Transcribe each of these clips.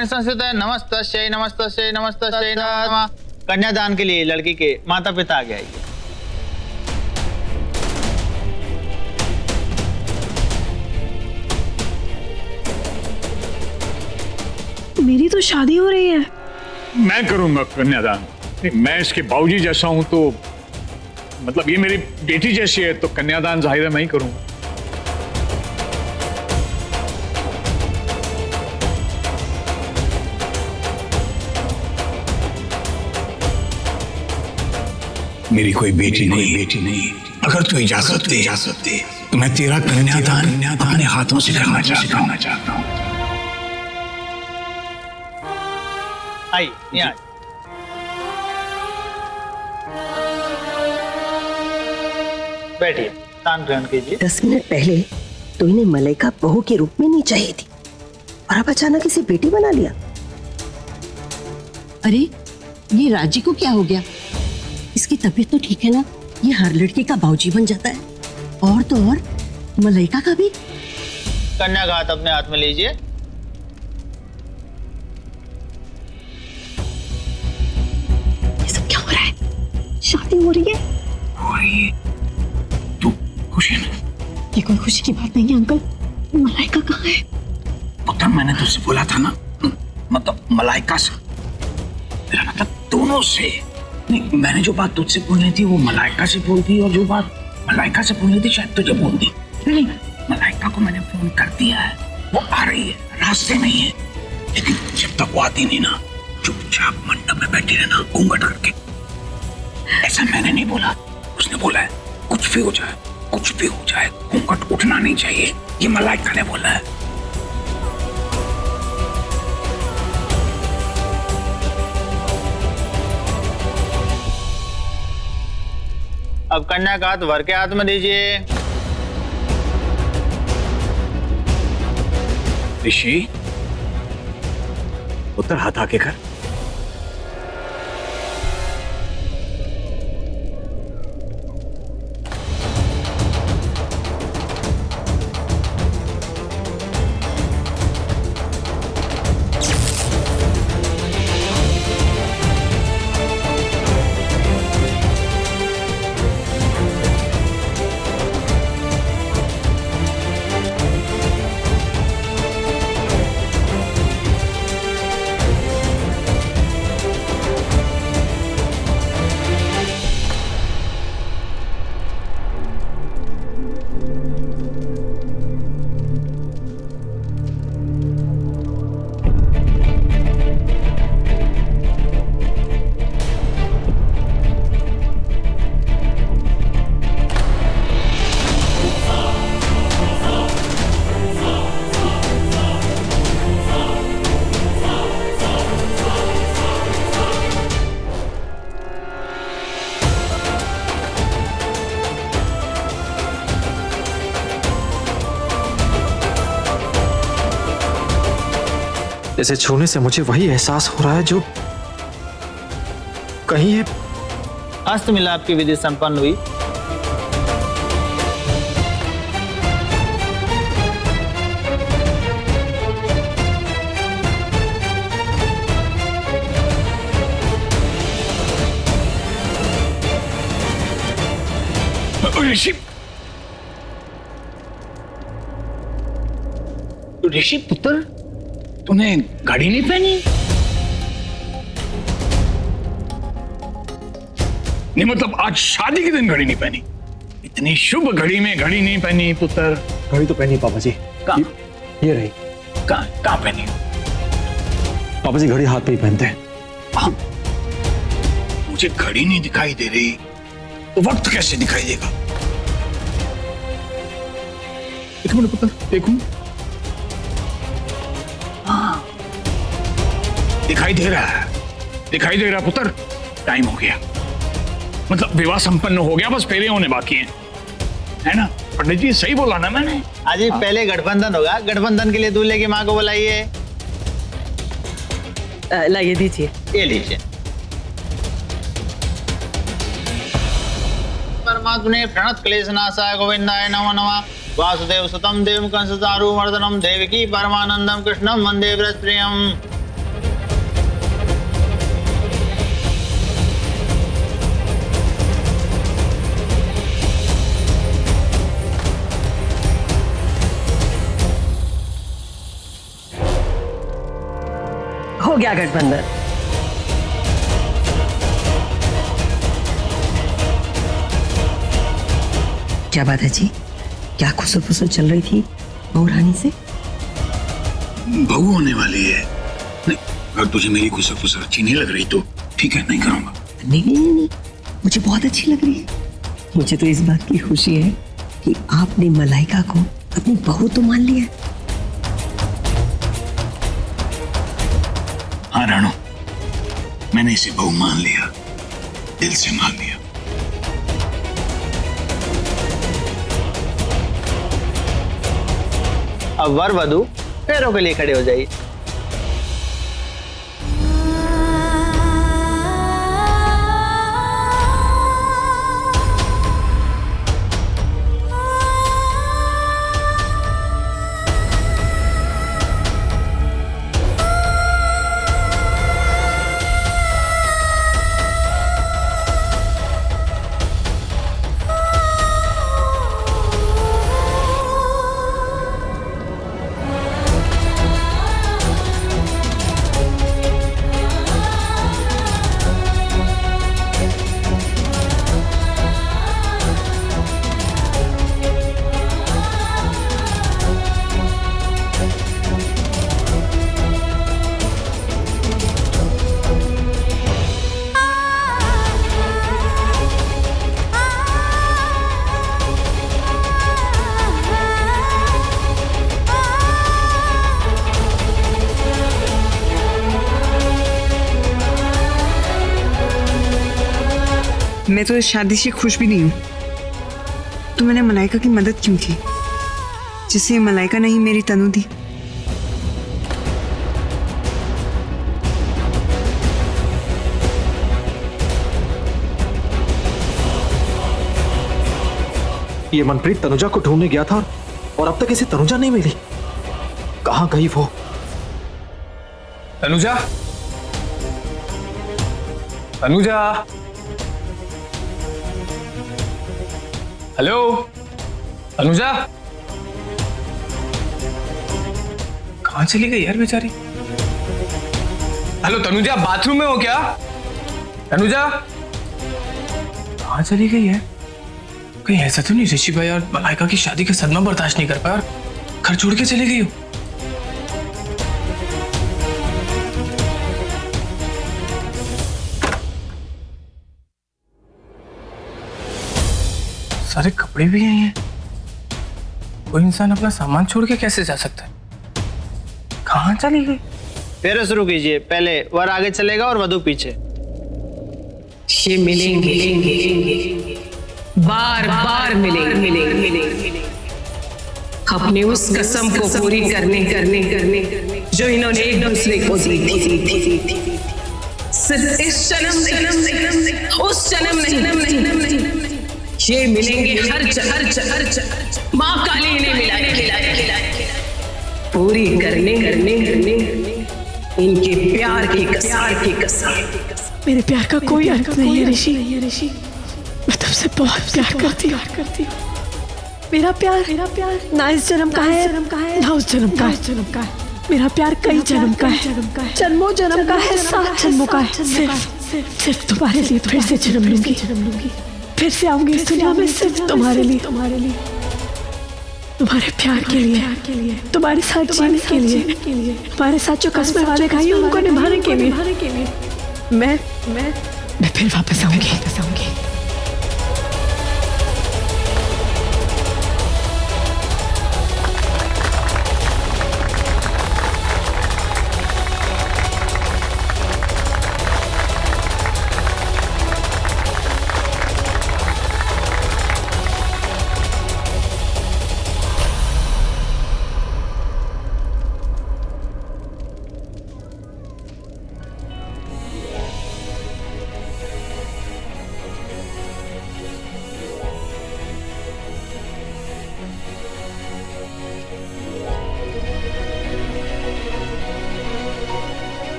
ओम संस्कृत नमस्तस्यै नमस्तस्यै नमस्तस्यै नमः। कन्यादान के लिए लड़की के माता पिता आगे आइए। मेरी तो शादी हो रही है। मैं करूंगा कन्यादान। मैं इसके बाबूजी जैसा हूं तो मतलब ये मेरी बेटी जैसी है, तो कन्यादान जाहिर है मैं ही करूंगा। मेरी कोई बेटी नहीं। अगर तू इजाजत दे तो मैं तेरा कन्यादान अपने हाथों से करना चाहता हूँ। आइए यहाँ बैठिए, दान ग्रहण कीजिए। 10 मिनट पहले तो इन्हें मलाइका बहू के रूप में नहीं चाहिए थी और अब अचानक इसे बेटी बना लिया। अरे ये राजी को क्या हो गया? इसकी तबीयत तो ठीक है ना? ये हर लड़की का बाऊजी बन जाता है, और तो और मलाइका का भी। कन्या का हाथ अपने हाथ में लीजिए। ये सब क्या हो रहा है? शादी हो रही है? तू खुश है ना? ये कोई खुशी की बात नहीं है अंकल। मलाइका कहाँ है? पुत्र, मैंने तुझसे बोला था ना, मतलब मलाइका से, मेरा मतलब दोनों से नहीं। मैंने जो बात तुझसे बोलनी थी वो मलाइका से बोल दी, और जो बात मलाइका से बोलनी थी शायद तुझे बोल दी। नहीं, मलाइका को मैंने फोन कर दिया है, वो आ रही है, रास्ते में ही है। लेकिन जब तक वो आती नहीं ना, चुपचाप मंडप में बैठी रहना घूंघट करके। ऐसा मैंने नहीं बोला, उसने बोला है। कुछ भी हो जाए घूंघट उठना नहीं चाहिए, ये मलाइका ने बोला है। अब कन्या का हाथ वर के हाथ में दीजिए। ऋषि, पुत्र हाथ आगे कर। इसे छूने से मुझे वही एहसास हो रहा है जो कहीं ये हस्त मिलाप की विधि संपन्न हुई। ऋषि पुत्र, तूने घड़ी नहीं पहनी? नहीं मतलब आज शादी के दिन घड़ी नहीं पहनी? इतनी शुभ घड़ी में घड़ी नहीं पहनी पुत्र? घड़ी तो पहनी पापा जी। कहाँ? ये रही। कहाँ पहनी? पापा जी घड़ी हाथ पे ही पहनते हैं। हाँ? मुझे घड़ी नहीं दिखाई दे रही तो वक्त कैसे दिखाई देगा? एक मिनट पुत्र, देखूं। हाँ, दिखाई दे रहा पुत्र। टाइम हो गया, मतलब विवाह संपन्न हो गया, बस फेरे होने बाकी हैं, है ना? पंडित जी सही बोला ना मैंने? आज पहले गठबंधन होगा, गठबंधन के लिए दूल्हे की माँ को बुलाइए। लाइए दीजिए। ये लीजिए। परमात्मने प्रणत क्लेश नाशाय गोविंदाय नमो नमः। वासुदेव सुतम देव कंस चारु मर्दनम देवकी परमानंदम कृष्णम वंदे व्रतप्रियम। क्या गठबंधन? क्या बात है जी? क्या खुसर फुसर चल रही थी बहू रानी से? बहू होने वाली है। नहीं, अगर तुझे मेरी खुसर फुसर अच्छी नहीं लग रही तो ठीक है, नहीं करूंगा। नहीं, मुझे बहुत अच्छी लग रही है। मुझे तो इस बात की खुशी है कि आपने मलाइका को अपनी बहू तो मान लिया। हाँ राणो, मैंने इसे बहू मान लिया, दिल से मान लिया। अब वर वधू पैरों के लिए खड़े हो जाइए। मैं तो इस शादी से खुश भी नहीं हूँ। तो मैंने मलाइका की मदद क्यों की, जिससे मलाइका नहीं मेरी तनु दी। ये मनप्रीत तनुजा को ढूंढने गया था और अब तक इसे तनुजा नहीं मिली। कहाँ गई वो? तनुजा, तनुजा, हेलो तनुजा, कहाँ चली गई यार बेचारी? हेलो तनुजा, बाथरूम में हो क्या? तनुजा कहाँ चली गई है? कहीं ऐसा तो नहीं ऋषि भाई और मलाइका की शादी का सदमा बर्दाश्त नहीं कर पाया और घर छोड़ के चली गई हो? सारे कपड़े भी यही हैं। कोई इंसान अपना सामान छोड़ के कैसे जा सकता है? कहाँ चली गई? फेरे शुरू कीजिए। पहले वर आगे चलेगा और वधू पीछे। ये मिलेंगे, बार बार मिलेंगे अपने उस कसम को पूरी करने जो इन्होंने एक दूसरे को दी थी। सिर्फ इस जन्म उस जन्म नहीं, ये मिलेंगे हर जगह। माँ काली इन्हें मिलाए पूरी करने इनके प्यार की कसम। मेरे प्यार का कोई अंत नहीं है ऋषि। मैं तुमसे बहुत प्यार करती हूँ। मेरा प्यार ना इस जन्म का है ना उस जन्म का है। मेरा प्यार कई जन्म का है, जन्मों जन्म का है, 7 जन्मों का है। सिर्फ तुम्हारे लिए फिर से जन्म लूंगी, फिर से आऊंगी इस दुनिया में सिर्फ तुम्हारे लिए, तुम्हारे प्यार के लिए, तुम्हारे साथ जीने के लिए, तुम्हारे साथ जो कस्में वादे खाई उनको निभाने के लिए मैं फिर वापस आऊंगी।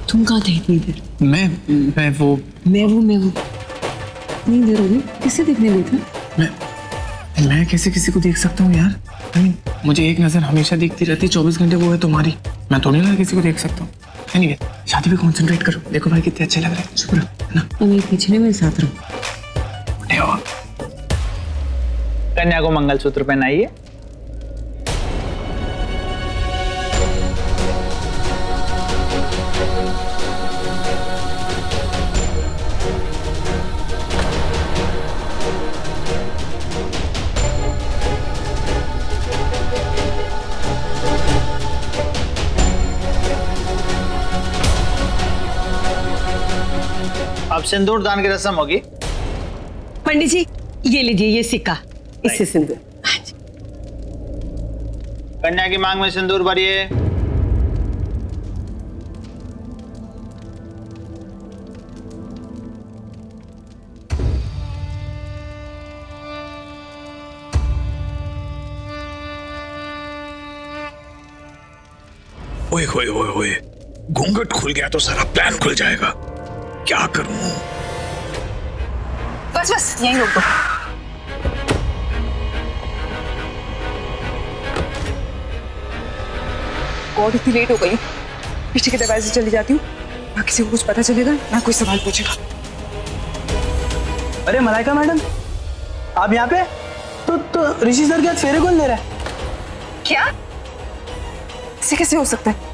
तुम कहाँ थे इतनी देर? मैं वो इतनी देर हो गई, किसे देखने गई थी? मैं कैसे किसी को देख सकता हूँ यार? मुझे एक नजर हमेशा दिखती रहती, 24 घंटे वो है तुम्हारी। मैं थोड़ी ना किसी को देख सकता हूँ। नहीं शादी पे कंसंट्रेट करो। देखो भाई कितने अच्छे लग रहे हैं। शुक्र है ना। मैं पिछले में साथ रहूं। उठे हो। कन्या को मंगलसूत्र पहनाइए। अब सिंदूर दान की रस्म होगी। पंडित जी ये लीजिए, ये सिक्का, इससे सिंदूर। कन्या की मांग में सिंदूर भरिए। ओए ओए ओए ओए, घूंघट खुल गया तो सारा प्लान खुल जाएगा। क्या करूं? बस बस यहीं रोक दो। गॉड इतनी लेट हो गई, पीछे के दरवाजे से चली जाती हूँ, ना किसी को कुछ पता चलेगा ना कोई सवाल पूछेगा। अरे मलाइका मैडम, आप यहाँ पे? तो ऋषि सर के हाथ फेरे कौन ले रहा है? क्या? ऐसे कैसे हो सकता है?